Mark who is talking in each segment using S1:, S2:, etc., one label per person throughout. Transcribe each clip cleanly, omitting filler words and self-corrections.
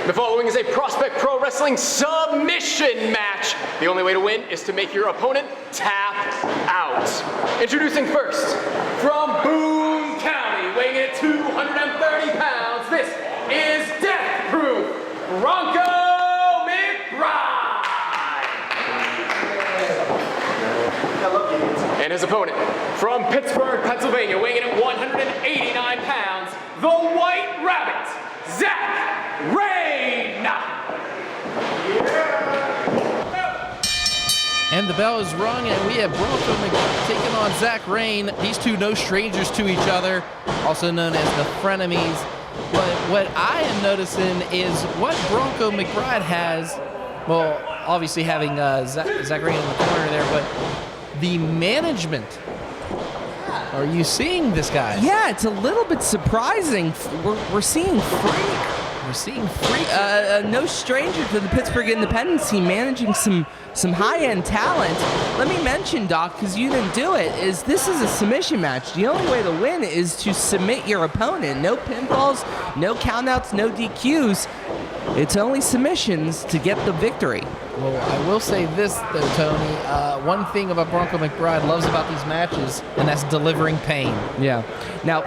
S1: The following is a Prospect Pro Wrestling submission match. The only way to win is to make your opponent tap out. Introducing first, from Boone County, weighing in at 230 pounds, this is Death Proof, Bronco McBride. And his opponent, from Pittsburgh, Pennsylvania, weighing in at 189 pounds, the White Rabbit, Zack Rayne.
S2: And the bell is rung, and we have Bronco McBride taking on Zack Rayne. These two no strangers to each other, also known as the frenemies. But what I am noticing is what Bronco McBride has, well, obviously having Zack Rayne in the corner there, but the management. Are you seeing this, guys?
S3: Yeah, it's a little bit surprising. We're seeing Freak.
S2: We're seeing Freak.
S3: No stranger to the Pittsburgh Independence team, managing some high-end talent. Let me mention, Doc, because you didn't do it, is this is a submission match. The only way to win is to submit your opponent. No pinfalls, no countouts, no DQs. It's only submissions to get the victory.
S2: Well, I will say this, though, Tony. One thing about Bronco McBride loves about these matches, and that's delivering pain.
S3: Yeah. Now,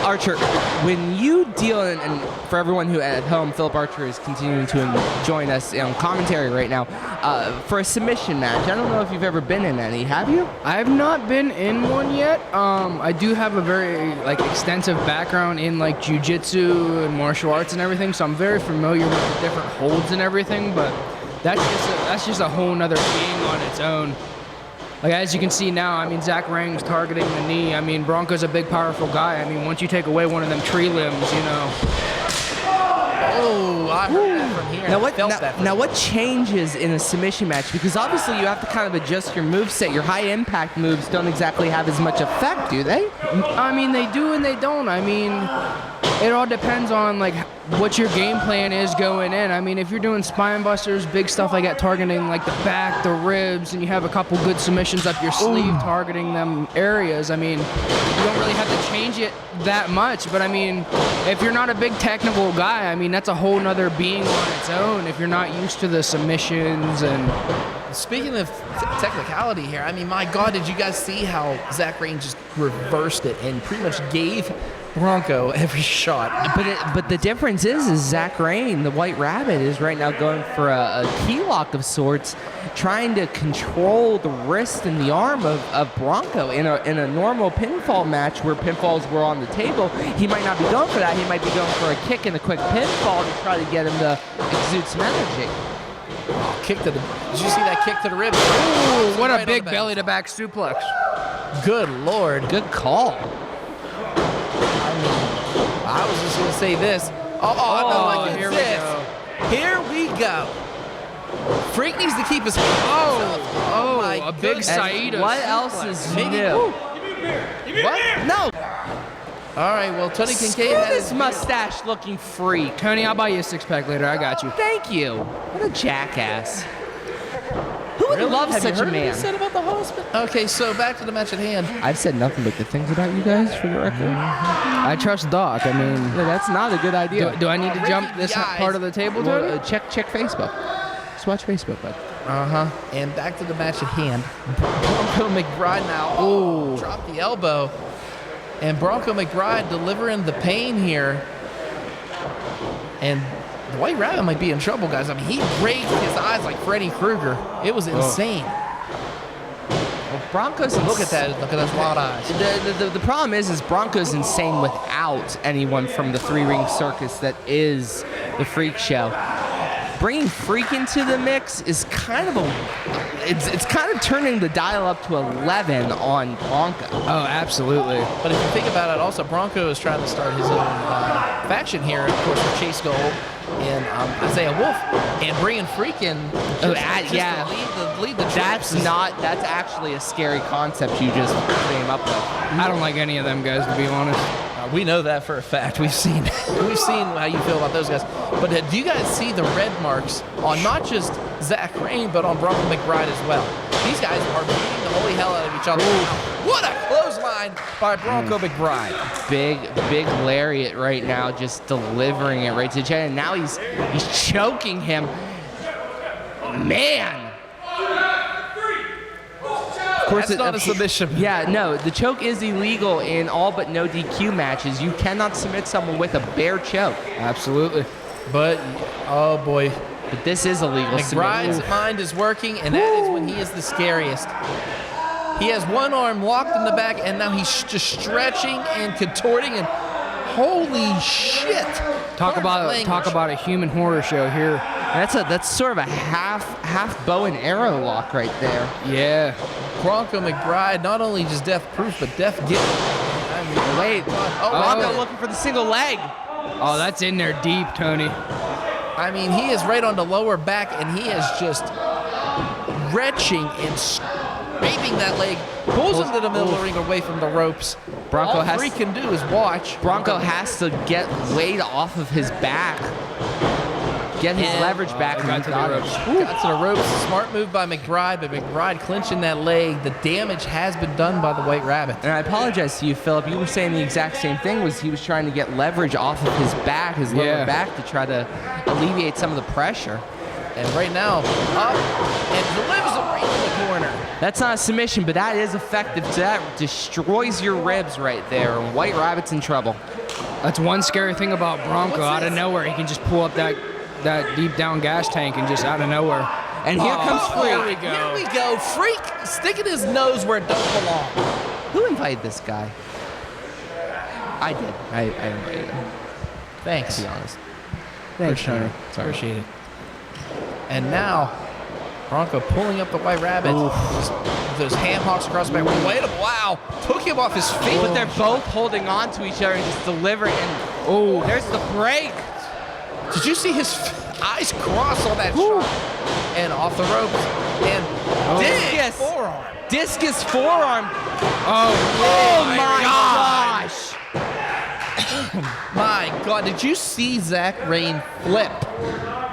S3: Archer, when you deal, and for everyone who at home, Philip Archer is continuing to join us on commentary right now, for a submission match. I don't know if you've ever been in any. Have you?
S4: I have not been in one yet. I do have a very extensive background in jiu-jitsu and martial arts and everything, so I'm very familiar with the different holds and everything, but that's just a whole nother being on its own. As you can see now, Zack Rayne's targeting the knee. Bronco's a big, powerful guy. Once you take away one of them tree limbs, you know.
S2: Oh, I heard that from here.
S3: Now what changes in a submission match? Because obviously you have to kind of adjust your moveset. Your high-impact moves don't exactly have as much effect, do they?
S4: They do and they don't. It all depends on what your game plan is going in. If you're doing spine busters, big stuff like that, targeting the back, the ribs, and you have a couple good submissions up your sleeve targeting them areas, you don't really have to change it that much. But if you're not a big technical guy, that's a whole nother being on its own if you're not used to the submissions. And
S2: speaking of technicality here, my God, did you guys see how Zack Rayne just reversed it and pretty much gave Bronco every shot?
S3: But the difference is Zack Rayne, the White Rabbit, is right now going for a key lock of sorts, trying to control the wrist and the arm of Bronco. In a normal pinfall match where pinfalls were on the table, he might not be going for that. He might be going for a kick and a quick pinfall to try to get him to exude some energy.
S2: Did you see that kick to the ribs?
S4: Ooh, what a big belly-to-back suplex.
S2: Good Lord.
S3: Good call.
S2: I was just going to say this. Here we go. Freak needs to keep his
S4: a big Saida.
S3: What else is new? What? No.
S2: All right, well, Tony Kincaid
S3: has this mustache looking freak.
S4: Tony, I'll buy you a six-pack later. I got you.
S3: Thank you. What a jackass. Who would love
S2: Have
S3: such
S2: you heard
S3: a man?
S2: What he said about the hospital? Okay, so back to the match at hand.
S3: I've said nothing but good things about you guys, for the record.
S4: I trust Doc.
S3: That's not a good idea.
S4: Do I need to jump this part of the table, Tony?
S3: Well, check Facebook. Just watch Facebook, bud.
S2: And back to the match at hand. Bronco McBride now. Dropped the elbow. And Bronco McBride delivering the pain here. And the White Rabbit might be in trouble, guys. He raised his eyes like Freddy Krueger. It was insane.
S3: Well, Bronco's
S2: look at those wild eyes.
S3: The problem is Bronco's insane without anyone from the three-ring circus that is the Freak Show. Bringing Freak into the mix is kind of it's kind of turning the dial up to 11 on Bronco.
S4: Oh, absolutely.
S2: But if you think about it, also Bronco is trying to start his own faction here, of course, with Chase Gold and Isaiah Wolf, and bringing Freak in. To lead the troops.
S3: That's actually a scary concept you just came up with.
S4: I don't like any of them guys, to be honest.
S2: We know that for a fact. We've seen how you feel about those guys. But do you guys see the red marks on not just Zack Rayne, but on Bronco McBride as well? These guys are beating the holy hell out of each other. What a clothesline by Bronco McBride.
S3: Big lariat right now, just delivering it right to Jen. And now he's choking him. Man. Of course,
S2: That's not a submission.
S3: Yeah, no, the choke is illegal in all but no DQ matches. You cannot submit someone with a bare choke.
S4: Absolutely.
S2: But, oh boy.
S3: But this is illegal.
S2: McBride's mind is working, and that is when he is the scariest. He has one arm locked in the back, and now he's just stretching and contorting, and holy shit!
S4: Talk about a human horror show here.
S3: That's sort of a half bow and arrow lock right there.
S4: Yeah.
S2: Bronco McBride, not only just death-proof, but death-giving. I mean,
S3: Wait, Bronco looking for the single leg.
S4: Oh, that's in there deep, Tony.
S2: I mean, he is right on the lower back, and he is just retching and scraping that leg, pulls him to the middle of the ring away from the ropes.
S3: Bronco
S2: All three can do is watch.
S3: Bronco has to get weight off of his back. Get his leverage back.
S4: Got to the ropes.
S2: Got to the ropes. Smart move by McBride, but McBride clinching that leg. The damage has been done by the White Rabbit.
S3: And I apologize to you, Philip. You were saying the exact same thing. He was trying to get leverage off of his back, his lower back, to try to alleviate some of the pressure.
S2: And right now, up and delivers it right in the corner.
S3: That's not a submission, but that is effective. That destroys your ribs right there. And White Rabbit's in trouble.
S4: That's one scary thing about Bronco. Out of nowhere, he can just pull up that deep down gas tank and just out of nowhere.
S3: And here comes Freak.
S2: Here we go. Here we go. Freak sticking his nose where it don't belong.
S3: Who invited this guy? I did. I invited him.
S2: Thanks.
S3: To be honest.
S2: Thanks, Tony. Appreciate it. And now, Bronco pulling up the White Rabbit. Just those ham hocks across the back. Wait a wow. Took him off his feet.
S3: But they're both holding on to each other and just delivering. And there's the break.
S2: Did you see his eyes cross on that shot? And off the ropes. And
S3: Discus forearm.
S2: Oh
S3: my gosh.
S2: My God, did you see Zack Rayne flip?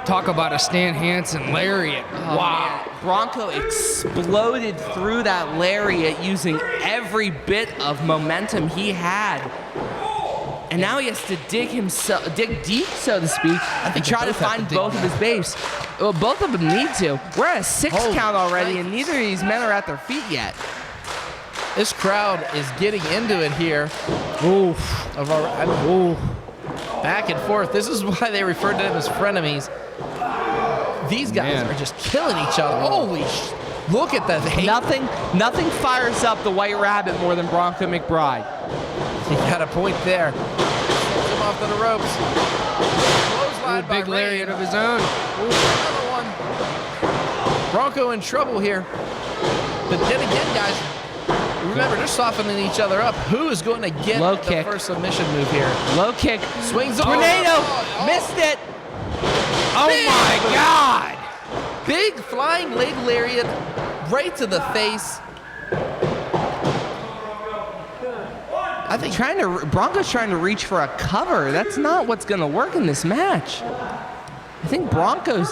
S4: Talk about a Stan Hansen lariat.
S3: Wow. Man. Bronco exploded through that lariat using every bit of momentum he had. And now he has to dig deep, so to speak, and try to find both of his base. Well, both of them need to. We're at a 6 count already, and neither of these men are at their feet yet.
S2: This crowd is getting into it here. Back and forth. This is why they refer to them as frenemies. These guys are just killing each other. Holy look at that hate.
S3: Nothing fires up the White Rabbit more than Bronco McBride.
S2: He got a point there. Sends him off to the ropes.
S4: A big lariat of his own.
S2: Another one. Bronco in trouble here. But then again, guys, remember, they're softening each other up. Who is going to get the first submission move here?
S3: Low kick.
S2: Swings the
S3: tornado. Missed it. Oh my God.
S2: Big flying leg lariat right to the face. I think
S3: Bronco's trying to reach for a cover. That's not what's going to work in this match. I think Bronco's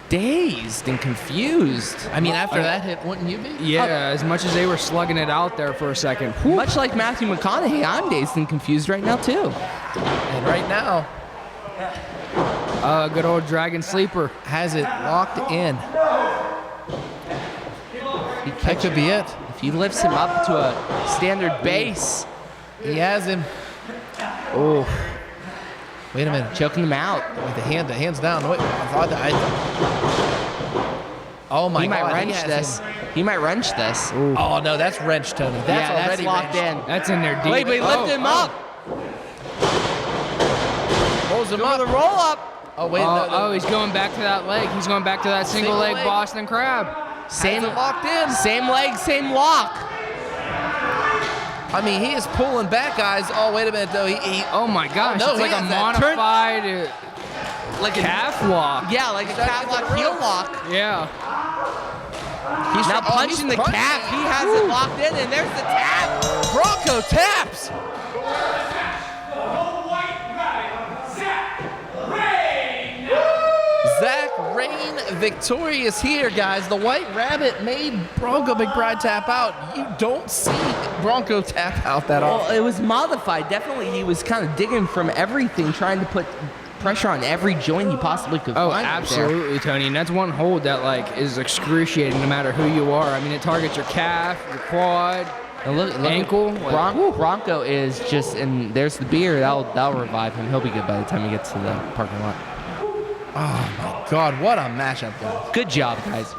S3: dazed and confused.
S2: I mean, after that hit, wouldn't you be?
S4: Yeah, as much as they were slugging it out there for a second.
S3: Much like Matthew McConaughey, I'm dazed and confused right now, too.
S2: And right now,
S4: good old Dragon Sleeper
S2: has it locked in. That could be it.
S3: If he lifts him up to a standard base.
S2: He has him.
S3: Oh.
S2: Wait a minute.
S3: Choking him out.
S2: With the hands down. Wait, oh my God.
S3: He might wrench this. He might wrench this.
S2: Ooh. Oh no, that's wrenched, Tony. That's already
S3: locked
S2: wrenched.
S3: in.
S4: That's in there deep.
S3: Wait, but he lifted him up.
S2: Pulls him up.
S3: The roll up.
S2: Oh wait.
S4: No. He's going back to that leg. He's going back to that single leg Boston Crab.
S2: Same locked in.
S3: Same leg, same lock.
S2: I mean, he is pulling back, guys. Oh, wait a minute, though.
S4: Oh my gosh,
S2: no,
S4: it's like a modified
S3: like
S4: calf lock.
S3: Yeah, like a calf lock, heel lock.
S4: Yeah.
S3: He's now punching the calf. He has it locked in, and there's the tap.
S2: Bronco taps. Zack Rayne victorious here, guys. The White Rabbit made Bronco McBride tap out. You don't see Bronco tap out that often.
S3: Well, it was modified. Definitely, he was kind of digging from everything, trying to put pressure on every joint he possibly could
S4: Oh,
S3: find.
S4: absolutely, Tony. And that's one hold that like is excruciating no matter who you are. I mean, it targets your calf, your quad,
S3: And look,
S4: ankle.
S3: Bronco is just, and there's the beer. That'll revive him. He'll be good by the time he gets to the parking lot.
S2: Oh, my God. What a matchup, guys.
S3: Good job, guys.